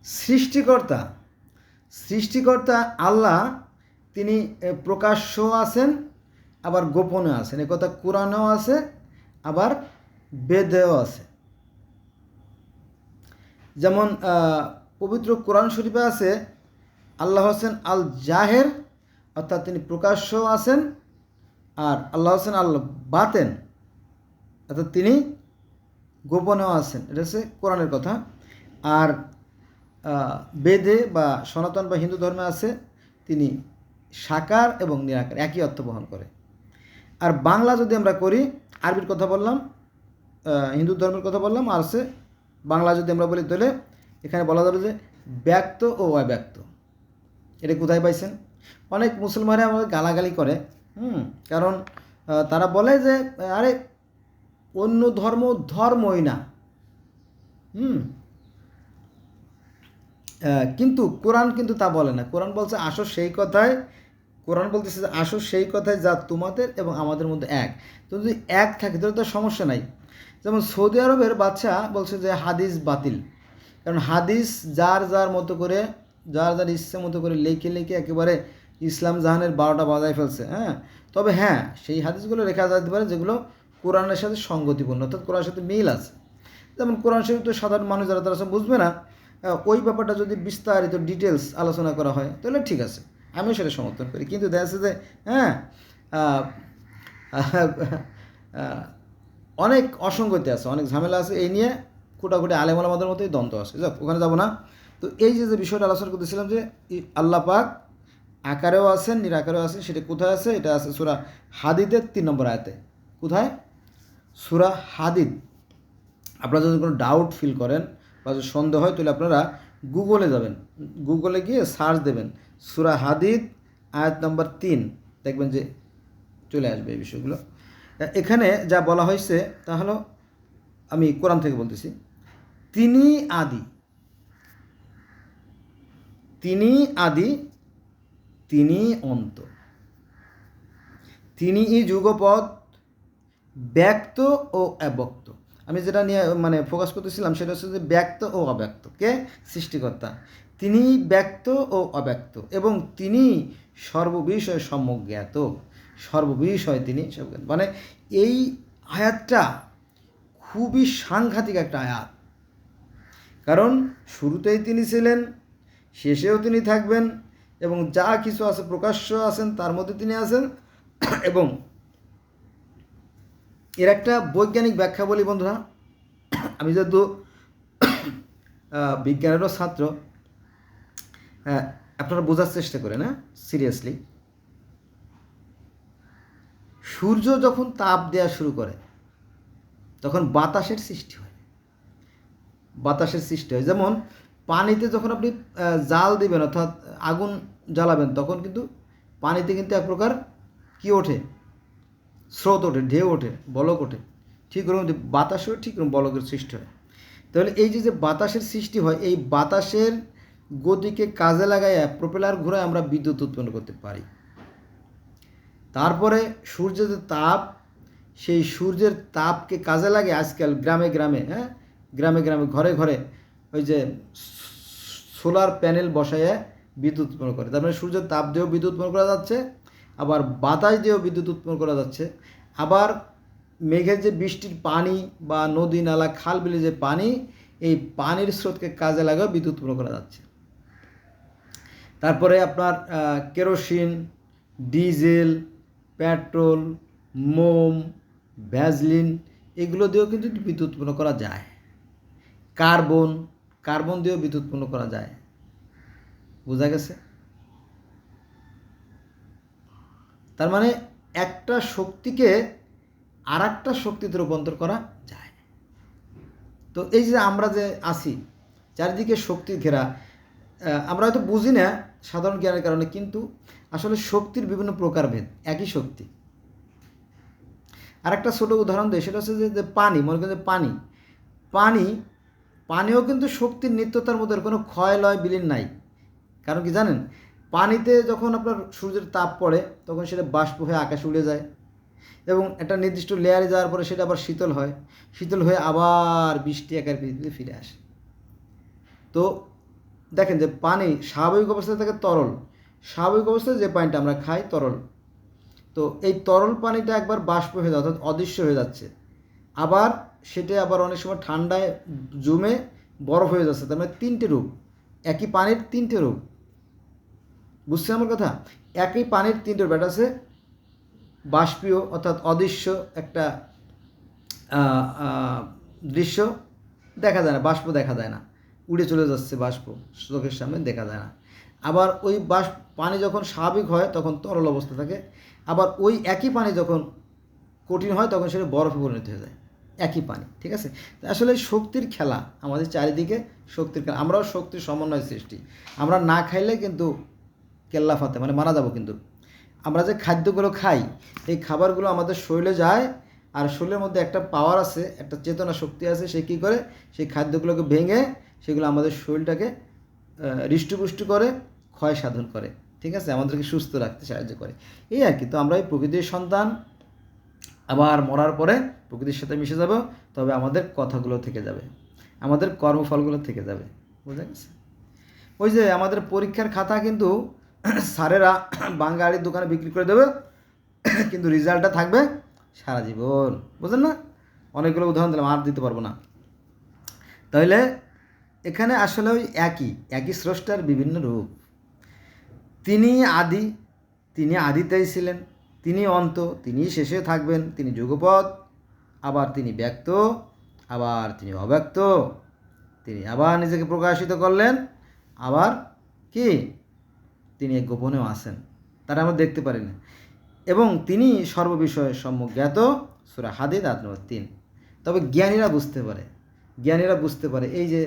সৃষ্টিকর্তা সৃষ্টিকর্তা আল্লাহ, তিনি প্রকাশ্য আছেন, আবার গোপনে আছেন। একথা কোরআনেও আছে, আবার বেদেও আছে। যেমন পবিত্র কোরআন শরীফে আছে আল্লাহ হোসেন আল জাহের, অর্থাৎ তিনি প্রকাশ্য আছেন, আর আল্লাহ হোসেন আল বাতেন, অর্থাৎ তিনি গোপনেও আছেন। এটা হচ্ছে কোরআনের কথা। আর বেদে বা সনাতন বা হিন্দু ধর্মে আছে তিনি সাকার এবং নিরাকার, একই অর্থ বহন করে। আর বাংলা যদি আমরা করি, আরবির কথা বললাম, হিন্দু ধর্মের কথা বললাম, আর আছে বাংলা যদি আমরা বলি, তাহলে এখানে বলা যাবে যে ব্যক্ত ও অব্যক্ত। এটা কোথায় পাইছেন? অনেক মুসলমানরা আমাদের গালাগালি করে, কারণ তারা বলে যে আরে অন্য ধর্ম ধর্মই না। কিন্তু কোরআন কিন্তু তা বলে না। কোরআন বলছে আসো সেই কথায়, কোরআন বলতেছে যে আসো সেই কথায় যা তোমাদের এবং আমাদের মধ্যে এক। তো যদি এক থাকে তাহলে তো সমস্যা নাই। যেমন সৌদি আরবের বাদশা বলছে যে হাদিস বাতিল, কারণ হাদিস যার যার মতো করে, যার যার ইচ্ছে মতো করে লেখে লেখে একেবারে ইসলাম জাহানের 12টা বাজায় ফেলছে। তবে সেই হাদিসগুলো রেখা যেতে পারে যেগুলো কোরআনের সাথে সঙ্গতিপূর্ণ, অর্থাৎ কোরআনের সাথে মিল আছে। যেমন কোরআন শরীফ তো সাধারণ মানুষ যারা তারা বুঝবে না, ওই ব্যাপারটা যদি বিস্তারিত ডিটেলস আলোচনা করা হয় তাহলে ঠিক আছে, আমিও সেটা সমর্থন করি। কিন্তু দেখা যাচ্ছে যে অনেক অসঙ্গতি আছে, অনেক ঝামেলা আছে, এই নিয়ে কোটাকুটি আলেম ওলামাদের মতোই দ্বন্দ্ব আছে। যাক, ওখানে যাব না। তো এই যে বিষয়টা আলোচনা করতেছিলাম যে আল্লাহ পাক আকারেও আছেন, নিরাকারেও আছেন, সেটা কোথায় আছে? এটা আছে সূরা হাদিদের 3 নম্বর আয়াতে। কোথায়? সূরা হাদিদ। আপনারা যদি কোনো ডাউট ফিল করেন বা যদি সন্দেহ হয়, তাহলে আপনারা গুগলে যাবেন, গুগলে গিয়ে সার্চ দেবেন সূরা হাদিদ আয়াত নম্বর 3, দেখবেন যে চলে আসবে এই বিষয়গুলো। এখানে যা বলা হয়েছে তা হলো, আমি কোরআন থেকে বলতেছি, তিনি আদি, তিনি আদি, তিনি অন্ত, তিনিই যুগপৎ, ব্যক্ত ও অব্যক্ত। আমি যেটা নিয়ে ফোকাস করতেছিলাম সেটা হচ্ছে যে ব্যক্ত ও অব্যক্ত। কে? সৃষ্টিকর্তা। তিনি ব্যক্ত ও অব্যক্ত এবং তিনি সর্ববিষয়ে সম্যক জ্ঞাত। সর্ববিষয় তিনি সব, এই আয়াতটা খুবই সাংঘাতিক একটা আয়াত। কারণ শুরুতেই তিনি ছিলেন, শেষেও তিনি থাকবেন, এবং যা কিছু আছে প্রকাশ্য আছেন তার মধ্যে তিনি আছেন। এবং এর একটা বৈজ্ঞানিক ব্যাখ্যা বলি বন্ধুরা, আমি যেহেতু বিজ্ঞানেরও ছাত্র, আপনারা বোঝার চেষ্টা করেন, সিরিয়াসলি। সূর্য যখন তাপ দেওয়া শুরু করে তখন বাতাসের সৃষ্টি হয়, বাতাসের সৃষ্টি হয়। যেমন পানিতে যখন আপনি জাল দিবেন, অর্থাৎ আগুন জ্বালাবেন, তখন কিন্তু পানিতে কিন্তু এক প্রকার কী ওঠে? স্রোত ওঠে, ঢেউ ওঠে, বলক ওঠে। ঠিক ওরকম বাতাসেও ঠিক ওরকম বলকের সৃষ্টি হয়। তাহলে এই যে বাতাসের সৃষ্টি হয়, এই বাতাসের গতিকে কাজে লাগাইয়া প্রোপেলার ঘুরায় আমরা বিদ্যুৎ উৎপন্ন করতে পারি। তারপরে সূর্যের যে তাপ, সেই সূর্যের তাপকে কাজে লাগে আজকাল গ্রামে গ্রামে, গ্রামে গ্রামে ঘরে ঘরে ওই যে সোলার প্যানেল বসাইয়া বিদ্যুৎ উৎপন্ন করে। তার মানে সূর্যের তাপ দিয়েও বিদ্যুৎ উৎপন্ন করা যাচ্ছে, আবার বাতাস দিয়েও বিদ্যুৎ উৎপন্ন করা যাচ্ছে, আবার মেঘের যে বৃষ্টির পানি বা নদী নালা খাল বিলে যে পানি, এই পানির স্রোতকে কাজে লাগাও বিদ্যুৎ উৎপন্ন করা যাচ্ছে। তারপরে আপনার কেরোসিন, ডিজেল, পেট্রোল, মোম, ভ্যাসলিন, এগুলো দিয়েও কিন্তু বিদ্যুৎ উৎপন্ন করা যায়। কার্বন দিয়েও বিদ্যুৎ উৎপন্ন করা যায়। বোঝা গেছে? তার মানে একটা শক্তিকে আর একটা শক্তিতে রূপান্তর করা যায়। তো এই যে আমরা যে আছি, চারিদিকে শক্তির ঘেরা, আমরা হয়তো বুঝি না সাধারণ জ্ঞানের কারণে, কিন্তু আসলে শক্তির বিভিন্ন প্রকারভেদ, একই শক্তি। আর একটা ছোটো উদাহরণ দেয়, সেটা হচ্ছে যে পানি। মনে করেন যে পানিও কিন্তু শক্তির নিত্যতার মধ্যে কোনো ক্ষয় লয় বিলীন নাই। কারণ কি জানেন? পানিতে যখন আপনার সূর্যের তাপ পড়ে তখন সেটা বাষ্প হয়ে আকাশে উড়ে যায়, এবং একটা নির্দিষ্ট লেয়ারে যাওয়ার পরে সেটা আবার শীতল হয়, শীতল হয়ে আবার বৃষ্টি আকার পৃথিবীতে ফিরে আসে। তো দেখেন যে পানি স্বাভাবিক অবস্থায় থাকে তরল, স্বাভাবিক অবস্থায় যে পানিটা আমরা খাই তরল, তো এই তরল পানিটা একবার বাষ্প হয়ে যাচ্ছে অর্থাৎ অদৃশ্য হয়ে যাচ্ছে, আবার সেটা আবার অনেক সময় ঠান্ডায় জমে বরফ হয়ে যাচ্ছে। তার মানে তিনটে রূপ, একই পানির তিনটে রূপ। বুঝছেন আমার কথা? একই পানির তিনটে রূপ, একটা আছে বাষ্পীয় অর্থাৎ অদৃশ্য একটা দৃশ্য, দেখা যায় না, বাষ্প দেখা যায় না, উড়ে চলে যাচ্ছে বাষ্প, চোখের সামনে দেখা যায় না। আবার ওই পানি যখন স্বাভাবিক হয় তখন তরল অবস্থা থাকে, আবার ওই একই পানি যখন কঠিন হয় তখন সেটা বরফে পরিণত হয়ে যায়, একই পানি। ঠিক আছে? আসলে শক্তির খেলা, আমাদের চারিদিকে শক্তির খেলা, আমরাও শক্তির সমন্বয় সৃষ্টি। আমরা না খাইলে কিন্তু কেল্লা ফাতে, মানে মারা যাবো। কিন্তু আমরা যে খাদ্যগুলো খাই, এই খাবারগুলো আমাদের শরীরে যায়, আর শরীরের মধ্যে একটা পাওয়ার আছে, একটা চেতনা শক্তি আছে, সে কী করে সেই খাদ্যগুলোকে ভেঙে সেগুলো আমাদের শরীরটাকে হৃষ্টপুষ্ট করে, ক্ষয় সাধন করে। ঠিক আছে? আমাদেরকে সুস্থ রাখতে সাহায্য করে, এই আর কি। তো আমরা এই প্রকৃতির সন্তান, আবার মরার পরে প্রকৃতির সাথে মিশে যাব, তবে আমাদের কথাগুলো থেকে যাবে, আমাদের কর্মফলগুলো থেকে যাবে। বুঝা গেছে? ওই যে আমাদের পরীক্ষার খাতা কিন্তু স্যারেরা বাঙালির দোকানে বিক্রি করে দেবে, কিন্তু রেজাল্টটা থাকবে সারা জীবন। বুঝলেন না? অনেকগুলো উদাহরণ দিলাম, আর দিতে পারবো না। তাহলে এখানে আসলে ওই একই স্রষ্টার বিভিন্ন রূপ। তিনি আদি, তিনি আদিতেই ছিলেন, তিনি অন্ত, তিনি শেষে থাকবেন, তিনি যুগপৎ, আবার তিনি ব্যক্ত, আবার তিনি অব্যক্ত, তিনি আবার নিজেকে প্রকাশিত করলেন, আবার কি তিনি গোপনেও আছেন, তারা আমরা দেখতে পারি না। এবং তিনি সর্ববিষয়ে সম্যক জ্ঞাত, সূরা হাদীদ 8 নম্বর 3। তবে জ্ঞানীরা বুঝতে পারে, জ্ঞানীরা বুঝতে পারে এই যে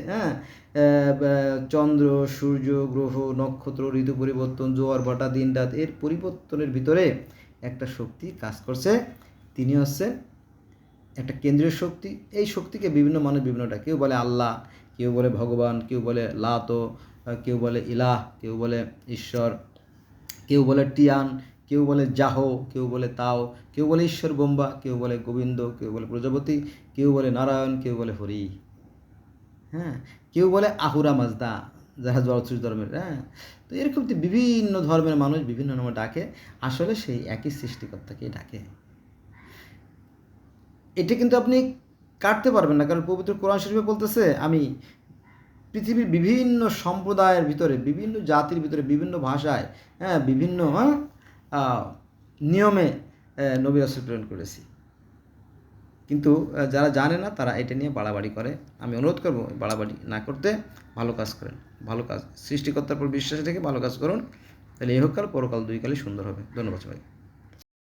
চন্দ্র, সূর্য, গ্রহ, নক্ষত্র, ঋতু পরিবর্তন, জোয়ার ভাটা, দিন রাত, এর পরিবর্তনের ভিতরে একটা শক্তি কাজ করছে। তিনি হচ্ছে একটা কেন্দ্রীয় শক্তি। এই শক্তিকে বিভিন্ন মানুষ বিভিন্নটা, কেউ বলে আল্লাহ, কেউ বলে ভগবান, কেউ বলে লাত, কেউ বলে ইলাহ, কেউ বলে ঈশ্বর, কেউ বলে টিয়ান, কেউ বলে জাহ, কেউ বলে তাও, কেউ বলে ঈশ্বর বোম্বা, কেউ বলে গোবিন্দ, কেউ বলে প্রজাপতি, কেউ বলে নারায়ণ, কেউ বলে হরি, হ্যাঁ, কেউ বলে আহুরা মাজদা, যারা জড়শ্রী ধর্মের। হ্যাঁ, তো এরকম বিভিন্ন ধর্মের মানুষ বিভিন্ন নামে ডাকে, আসলে সেই একই সৃষ্টিকর্তাকেই ডাকে। এটা কিন্তু আপনি কাটতে পারবেন না, কারণ পবিত্র কোরআন শরীফে বলতেছে, আমি পৃথিবীর বিভিন্ন সম্প্রদায়ের ভিতরে, বিভিন্ন জাতির ভিতরে, বিভিন্ন ভাষায়, হ্যাঁ, বিভিন্ন নিয়মে নবী রাসূল প্রেরণ করেছি। কিন্তু যারা জানে না তারা এটা নিয়ে বাড়াবাড়ি করে। আমি অনুরোধ করব বাড়াবাড়ি না করতে, ভালো কাজ করেন, ভালো কাজ, সৃষ্টিকর্তার উপর বিশ্বাস রেখে ভালো কাজ করুন, তাহলে ইহকাল পরকাল দুই কালই সুন্দর হবে। ধন্যবাদ সবাই।